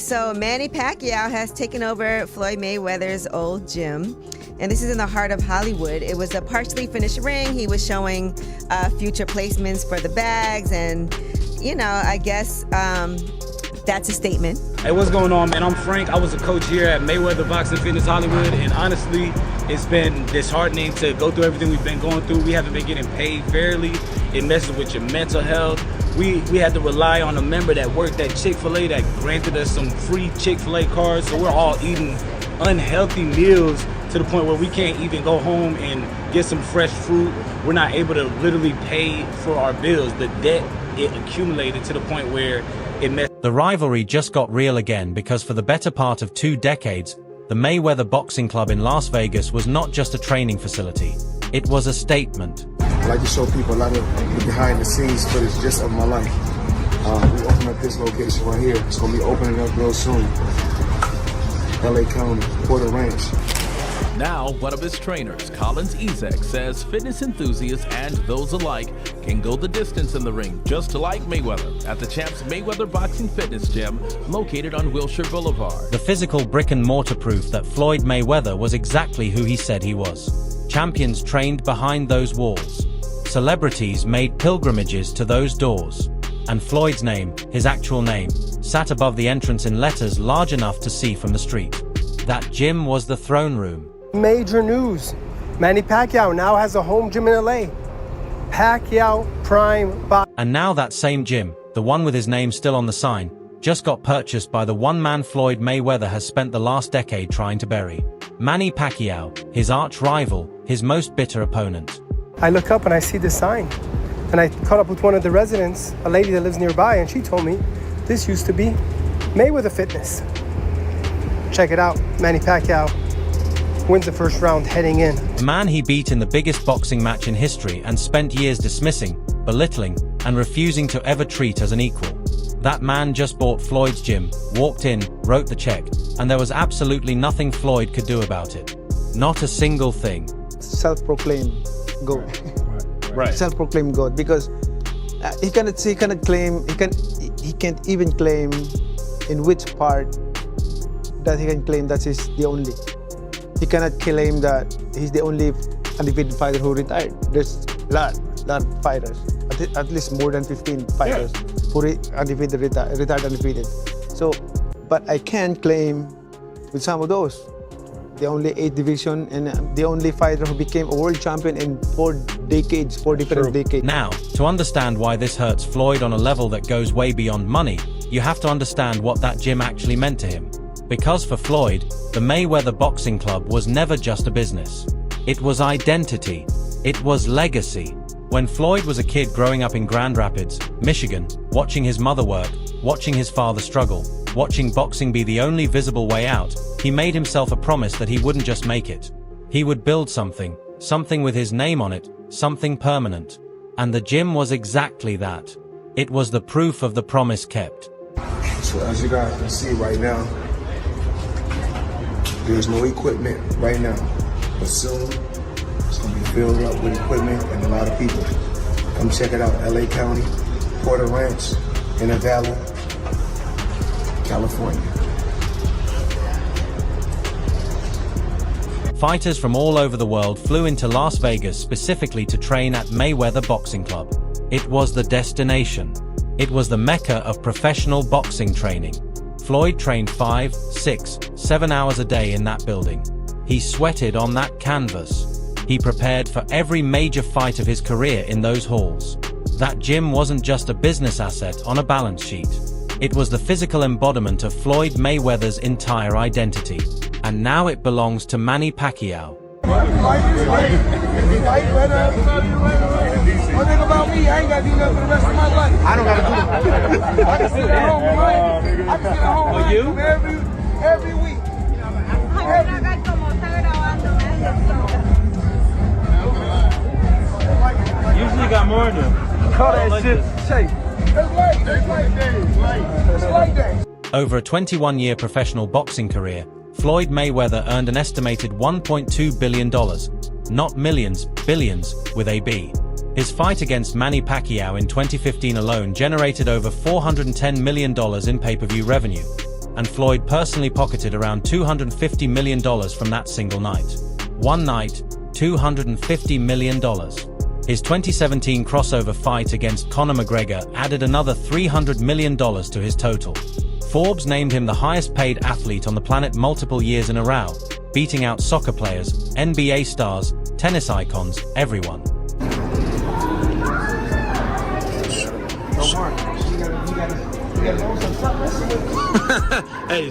So Manny Pacquiao has taken over Floyd Mayweather's old gym, and this is in the heart of Hollywood. It was a partially finished ring. He was showing future placements for the bags, and I guess that's a statement. Hey, what's going on, man? I'm Frank. I was a coach here at Mayweather Boxing Fitness Hollywood, and honestly, it's been disheartening to go through everything we've been going through. We haven't been getting paid fairly. It messes with your mental health. We had to rely on a member that worked at Chick-fil-A that granted us some free Chick-fil-A cards, so we're all eating unhealthy meals to the point where we can't even go home and get some fresh fruit. We're not able to literally pay for our bills. The debt, it accumulated to the point where it messed. The rivalry just got real again because for the better part of 2 decades, the Mayweather Boxing Club in Las Vegas was not just a training facility. It was a statement. I like to show people a lot of the behind the scenes footage just of my life. We opened up this location right here. It's going to be opening up real soon. LA County, Porter Ranch. Now, one of his trainers, Collins Ezek, says fitness enthusiasts and those alike can go the distance in the ring, just like Mayweather, at the champ's Mayweather Boxing Fitness Gym, located on Wilshire Boulevard. The physical brick-and-mortar proof that Floyd Mayweather was exactly who he said he was. Champions trained behind those walls. Celebrities made pilgrimages to those doors. And Floyd's name, his actual name, sat above the entrance in letters large enough to see from the street. That gym was the throne room. Major news. Manny Pacquiao now has a home gym in LA. Pacquiao Prime Boxing. And now that same gym, the one with his name still on the sign, just got purchased by the one-man Floyd Mayweather has spent the last decade trying to bury. Manny Pacquiao, his arch rival, his most bitter opponent. I look up and I see this sign. And I caught up with one of the residents, a lady that lives nearby, and she told me this used to be Mayweather Fitness. Check it out. Manny Pacquiao wins the first round heading in. The man he beat in the biggest boxing match in history and spent years dismissing, belittling, and refusing to ever treat as an equal. That man just bought Floyd's gym, walked in, wrote the check, and there was absolutely nothing Floyd could do about it. Not a single thing. Self-proclaimed GOAT. Right. Self-proclaimed GOAT, because he can't even claim in which part that he can claim that he's the only. He cannot claim that he's the only undefeated fighter who retired. There's a lot of fighters, at least more than 15 fighters who retired undefeated. So, but I can claim with some of those. The only 8th division and the only fighter who became a world champion in 4 decades, 4 different decades. Now, to understand why this hurts Floyd on a level that goes way beyond money, you have to understand what that gym actually meant to him. Because for Floyd, the Mayweather Boxing Club was never just a business. It was identity. It was legacy. When Floyd was a kid growing up in Grand Rapids, Michigan, watching his mother work, watching his father struggle, watching boxing be the only visible way out, he made himself a promise that he wouldn't just make it. He would build something with his name on it, something permanent. And the gym was exactly that. It was the proof of the promise kept. So as you guys can see right now, there's no equipment right now, but soon it's going to be filled up with equipment and a lot of people. Come check it out, LA County, Porter Ranch, in the Valley, California. Fighters from all over the world flew into Las Vegas specifically to train at Mayweather Boxing Club. It was the destination. It was the mecca of professional boxing training. Floyd trained 5, 6, 7 hours a day in that building. He sweated on that canvas. He prepared for every major fight of his career in those halls. That gym wasn't just a business asset on a balance sheet. It was the physical embodiment of Floyd Mayweather's entire identity. And now it belongs to Manny Pacquiao. One thing about me, I ain't got to do nothing for the rest of my life. I don't got to do it. I can sit at home, right? I can sit at home every week. Usually got more than them. Call that shit shape. It's like day. Over a 21-year professional boxing career, Floyd Mayweather earned an estimated $1.2 billion. Not millions, billions, with a B. His fight against Manny Pacquiao in 2015 alone generated over $410 million in pay-per-view revenue. and Floyd personally pocketed around $250 million from that single night. One night, $250 million. His 2017 crossover fight against Conor McGregor added another $300 million to his total. Forbes named him the highest-paid athlete on the planet multiple years in a row, beating out soccer players, NBA stars, tennis icons, everyone. Hey.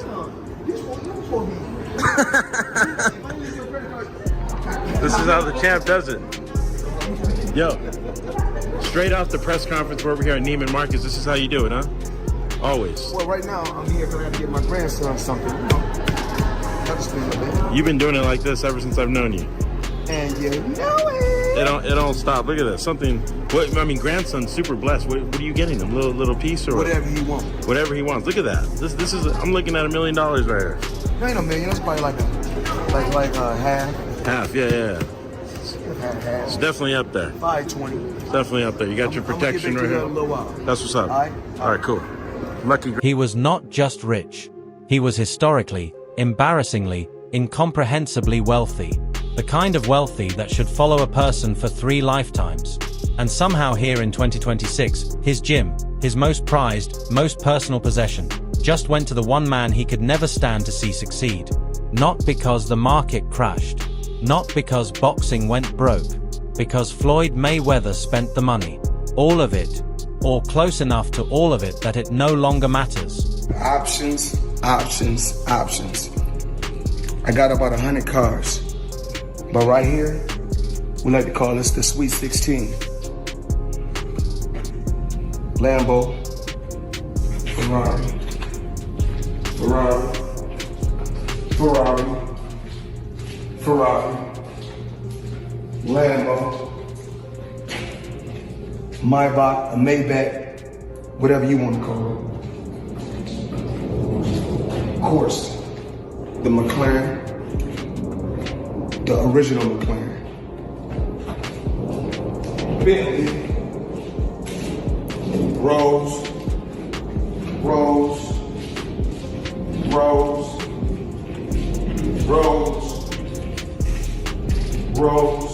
This is how the champ does it. Yo, straight off the press conference where we're here at Neiman Marcus, this is how you do it, huh? Always. Well, right now, I'm here because I got to get my grandson something. You know, got to spend a bit. You've been doing it like this ever since I've known you. And you know it. It don't stop. Look at that. Something. What, I mean, grandson's super blessed. What are you getting him? Little piece or whatever he wants. Whatever he wants. Look at that. This is. I'm looking at $1 million right here. There ain't $1 million. It's probably like a half. Half. Yeah. It's definitely up there. 520. It's definitely up there. You got your protection right here. That's what's up. All right, cool. Lucky. He was not just rich. He was historically, embarrassingly, incomprehensibly wealthy. The kind of wealthy that should follow a person for 3 lifetimes. And somehow here in 2026, his gym, his most prized, most personal possession, just went to the one man he could never stand to see succeed. Not because the market crashed. Not because boxing went broke. Because Floyd Mayweather spent the money. All of it. Or close enough to all of it that it no longer matters. Options, options, options. I got about 100 cars. But right here, we like to call this the Sweet 16. Lambo, Ferrari, Ferrari, Ferrari, Ferrari, Lambo, Maybach, a Maybach, whatever you want to call it. Of course, the McLaren, the original McLaren. Bentley, Rolls, Rolls, Rolls, Rolls, Rolls.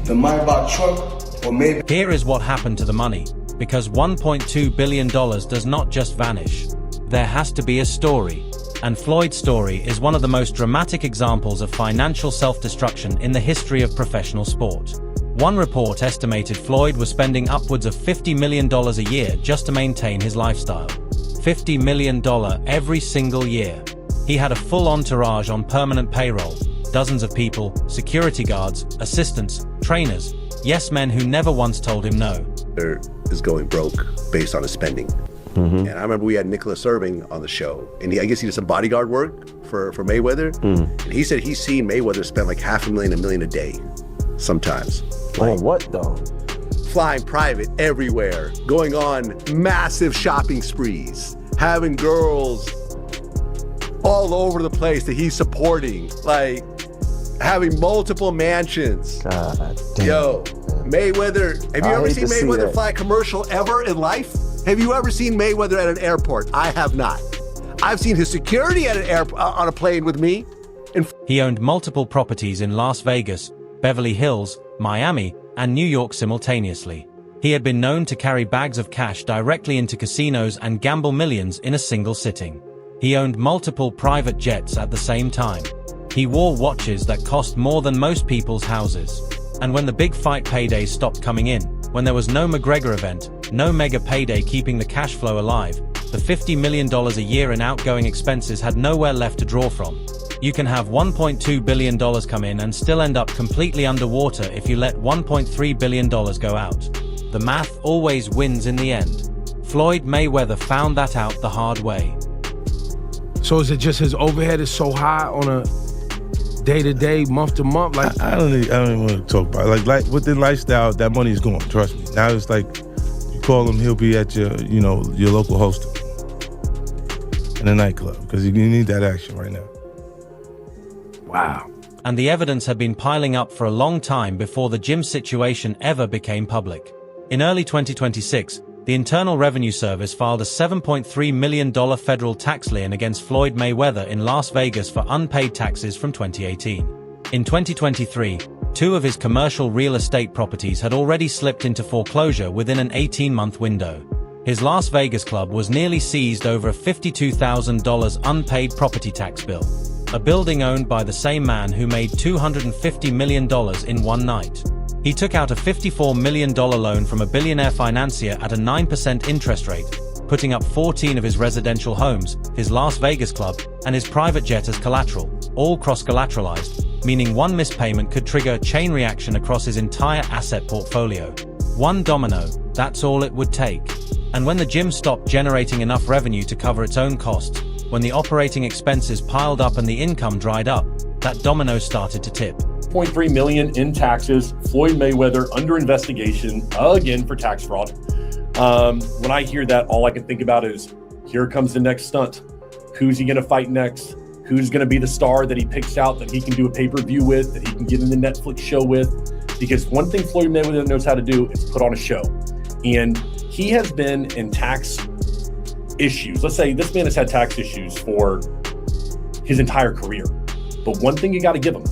The Maybach truck, or maybe. Here is what happened to the money, because $1.2 billion does not just vanish. There has to be a story. And Floyd's story is one of the most dramatic examples of financial self-destruction in the history of professional sport. One report estimated Floyd was spending upwards of $50 million a year just to maintain his lifestyle. $50 million every single year. He had a full entourage on permanent payroll, dozens of people, security guards, assistants, trainers, yes men who never once told him no. Is going broke based on his spending. Mm-hmm. And I remember we had Nicholas Irving on the show, and I guess he did some bodyguard work for Mayweather. Mm. And he said he's seen Mayweather spend like $500,000, $1 million a day, sometimes. Like, what though? Flying private everywhere, going on massive shopping sprees, having girls all over the place that he's supporting, like having multiple mansions. God damn. Yo, Mayweather, have you ever seen Mayweather fly a commercial ever in life? Have you ever seen Mayweather at an airport? I have not. I've seen his security at an on a plane with me. He owned multiple properties in Las Vegas, Beverly Hills, Miami, and New York simultaneously. He had been known to carry bags of cash directly into casinos and gamble millions in a single sitting. He owned multiple private jets at the same time. He wore watches that cost more than most people's houses. And when the big fight paydays stopped coming in, when there was no McGregor event, no mega payday keeping the cash flow alive, the $50 million a year in outgoing expenses had nowhere left to draw from. You can have $1.2 billion come in and still end up completely underwater if you let $1.3 billion go out. The math always wins in the end. Floyd Mayweather found that out the hard way. So is it just his overhead is so high on a day-to-day, month-to-month? Like I don't even want to talk about it. Like with the lifestyle, that money is gone, trust me. Now it's like, you call him, he'll be at your local host in a nightclub, because you need that action right now. Wow. And the evidence had been piling up for a long time before the gym situation ever became public. In early 2026, the Internal Revenue Service filed a $7.3 million federal tax lien against Floyd Mayweather in Las Vegas for unpaid taxes from 2018. In 2023, 2 of his commercial real estate properties had already slipped into foreclosure within an 18-month window. His Las Vegas club was nearly seized over a $52,000 unpaid property tax bill, a building owned by the same man who made $250 million in one night. He took out a $54 million loan from a billionaire financier at a 9% interest rate, putting up 14 of his residential homes, his Las Vegas club, and his private jet as collateral, all cross-collateralized, meaning one missed payment could trigger a chain reaction across his entire asset portfolio. One domino, that's all it would take. And when the gym stopped generating enough revenue to cover its own costs, when the operating expenses piled up and the income dried up, that domino started to tip. $0.3 million in taxes, Floyd Mayweather under investigation again for tax fraud. When I hear that, all I can think about is, here comes the next stunt. Who's he gonna fight next? Who's gonna be the star that he picks out that he can do a pay-per-view with, that he can get in the Netflix show with? Because one thing Floyd Mayweather knows how to do is put on a show. And he has been in tax issues. Let's say this man has had tax issues for his entire career. But one thing you gotta give him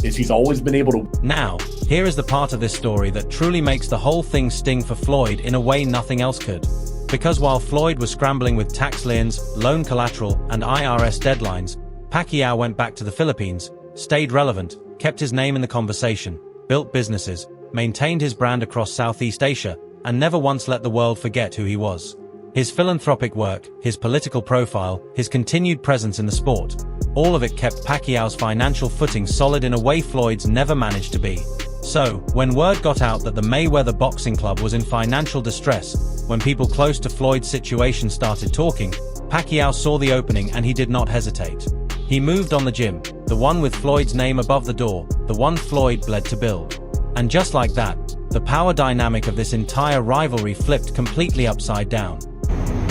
is he's always been able to. Now, here is the part of this story that truly makes the whole thing sting for Floyd in a way nothing else could. Because while Floyd was scrambling with tax liens, loan collateral, and IRS deadlines, Pacquiao went back to the Philippines, stayed relevant, kept his name in the conversation, built businesses, maintained his brand across Southeast Asia, and never once let the world forget who he was. His philanthropic work, his political profile, his continued presence in the sport, all of it kept Pacquiao's financial footing solid in a way Floyd's never managed to be. So, when word got out that the Mayweather Boxing Club was in financial distress, when people close to Floyd's situation started talking, Pacquiao saw the opening and he did not hesitate. He moved on the gym, the one with Floyd's name above the door, the one Floyd bled to build. And just like that, the power dynamic of this entire rivalry flipped completely upside down.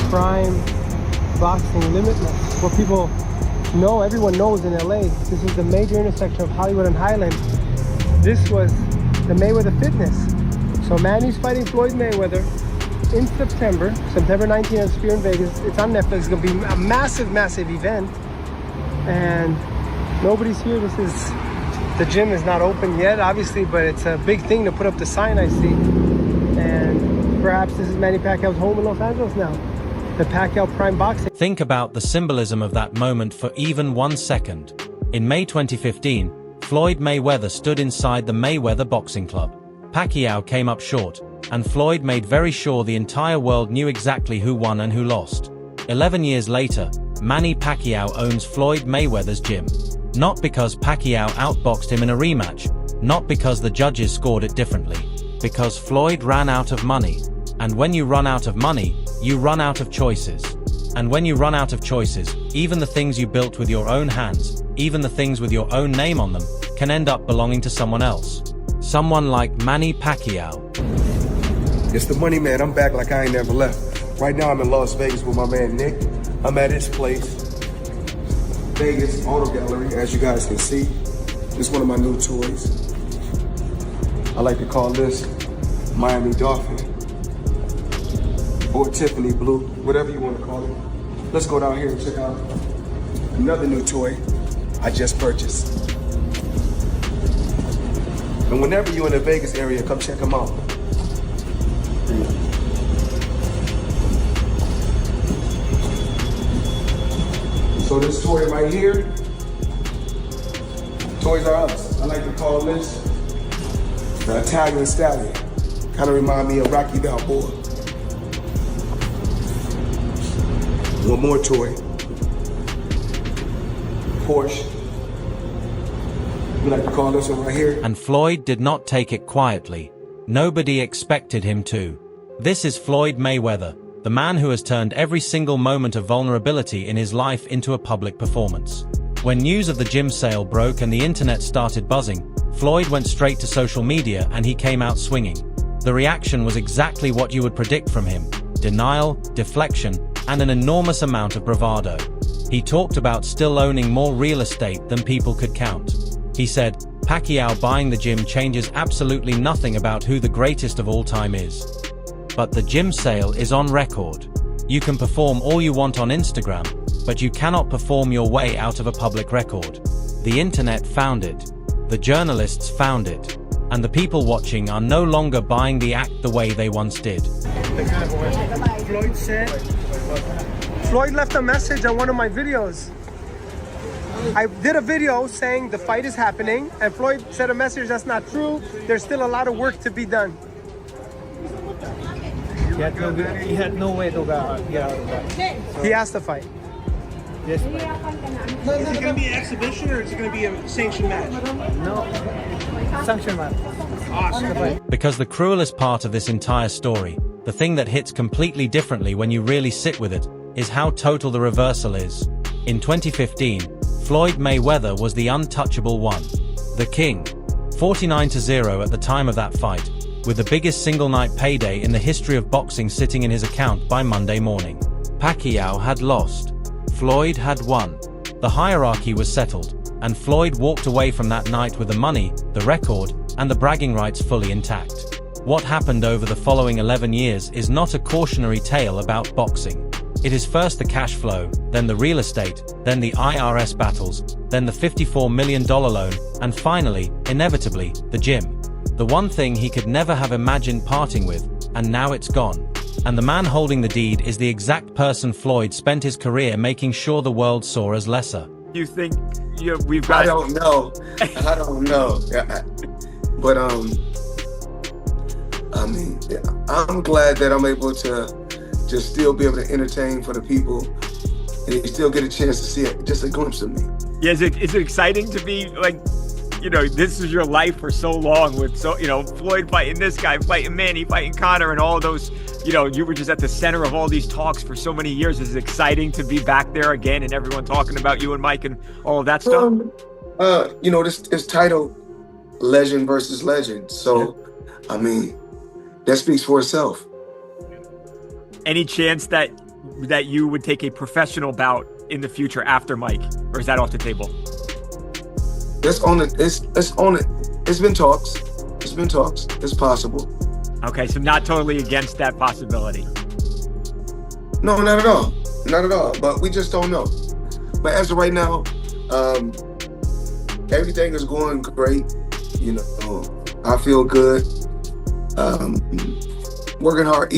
Prime Boxing Limitless. What people know, everyone knows in LA, this is the major intersection of Hollywood and Highland. This was the Mayweather Fitness. So Manny's fighting Floyd Mayweather in September 19th at Sphere in Vegas. It's on Netflix. It's gonna be a massive, massive event. And nobody's here. The gym is not open yet, obviously, but it's a big thing to put up the sign, I see. And perhaps this is Manny Pacquiao's home in Los Angeles now. The Pacquiao Prime Boxing. Think about the symbolism of that moment for even 1 second. In May 2015, Floyd Mayweather stood inside the Mayweather Boxing Club. Pacquiao came up short, and Floyd made very sure the entire world knew exactly who won and who lost. 11 years later, Manny Pacquiao owns Floyd Mayweather's gym. Not because Pacquiao outboxed him in a rematch, not because the judges scored it differently, because Floyd ran out of money. And when you run out of money, you run out of choices. And when you run out of choices, even the things you built with your own hands, even the things with your own name on them, can end up belonging to someone else. Someone like Manny Pacquiao. It's the money man. I'm back like I ain't never left. Right now I'm in Las Vegas with my man Nick. I'm at his place, Vegas Auto Gallery, as you guys can see. This is one of my new toys. I like to call this Miami Dolphin or Tiffany Blue, whatever you want to call it. Let's go down here and check out another new toy I just purchased. And whenever you're in the Vegas area, come check them out. So this toy right here, Toys R Us. I like to call this the Italian Stallion. Kind of remind me of Rocky Balboa. One more toy. Porsche. We like to call this one right here. And Floyd did not take it quietly. Nobody expected him to. This is Floyd Mayweather, the man who has turned every single moment of vulnerability in his life into a public performance. When news of the gym sale broke and the internet started buzzing, Floyd went straight to social media and he came out swinging. The reaction was exactly what you would predict from him: denial, deflection, and an enormous amount of bravado. He talked about still owning more real estate than people could count. He said, "Pacquiao buying the gym changes absolutely nothing about who the greatest of all time is." But the gym sale is on record. You can perform all you want on Instagram, but you cannot perform your way out of a public record. The internet found it. The journalists found it. And the people watching are no longer buying the act the way they once did. Floyd left a message on one of my videos. I did a video saying the fight is happening, and Floyd said a message that's not true. There's still a lot of work to be done. He had no way to get out of that. He asked to fight. Yes. Is it going to be an exhibition or is it going to be a sanctioned match? No. Sanctioned match. Awesome. Because the cruelest part of this entire story, the thing that hits completely differently when you really sit with it, is how total the reversal is. In 2015, Floyd Mayweather was the untouchable one. The king. 49-0 at the time of that fight, with the biggest single-night payday in the history of boxing sitting in his account by Monday morning. Pacquiao had lost. Floyd had won. The hierarchy was settled, and Floyd walked away from that night with the money, the record, and the bragging rights fully intact. What happened over the following 11 years is not a cautionary tale about boxing. It is first the cash flow, then the real estate, then the IRS battles, then the $54 million loan, and finally, inevitably, the gym. The one thing he could never have imagined parting with, and now it's gone. And the man holding the deed is the exact person Floyd spent his career making sure the world saw as lesser. You think we've got... I don't know. But I mean, I'm glad that I'm able to just still be able to entertain for the people, and you still get a chance to see it, just a glimpse of me. Yeah, is it exciting to be like, this is your life for so long with Floyd fighting this guy, fighting Manny, fighting Conor, and all those, you were just at the center of all these talks for so many years. Is it exciting to be back there again and everyone talking about you and Mike and all of that stuff? This title, Legend versus Legend. So, I mean, that speaks for itself. Any chance that you would take a professional bout in the future after Mike, or is that off the table? It's on it. It's on it. It's been talks. It's possible. Okay, so not totally against that possibility. No, not at all. Not at all. But we just don't know. But as of right now, everything is going great. I feel good. Working hard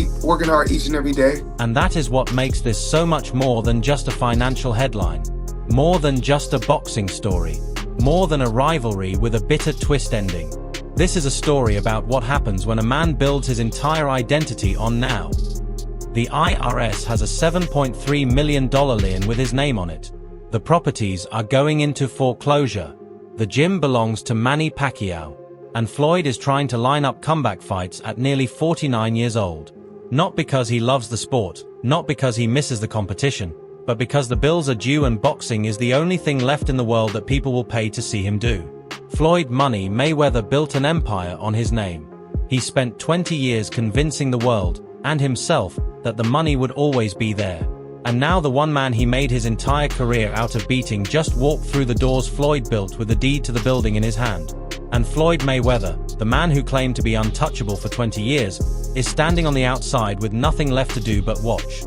each and every day. And that is what makes this so much more than just a financial headline. More than just a boxing story. More than a rivalry with a bitter twist ending. This is a story about what happens when a man builds his entire identity on now. The IRS has a $7.3 million lien with his name on it. The properties are going into foreclosure. The gym belongs to Manny Pacquiao. And Floyd is trying to line up comeback fights at nearly 49 years old. Not because he loves the sport, not because he misses the competition, but because the bills are due and boxing is the only thing left in the world that people will pay to see him do. Floyd Money Mayweather built an empire on his name. He spent 20 years convincing the world, and himself, that the money would always be there. And now the one man he made his entire career out of beating just walked through the doors Floyd built with the deed to the building in his hand. And Floyd Mayweather, the man who claimed to be untouchable for 20 years, is standing on the outside with nothing left to do but watch.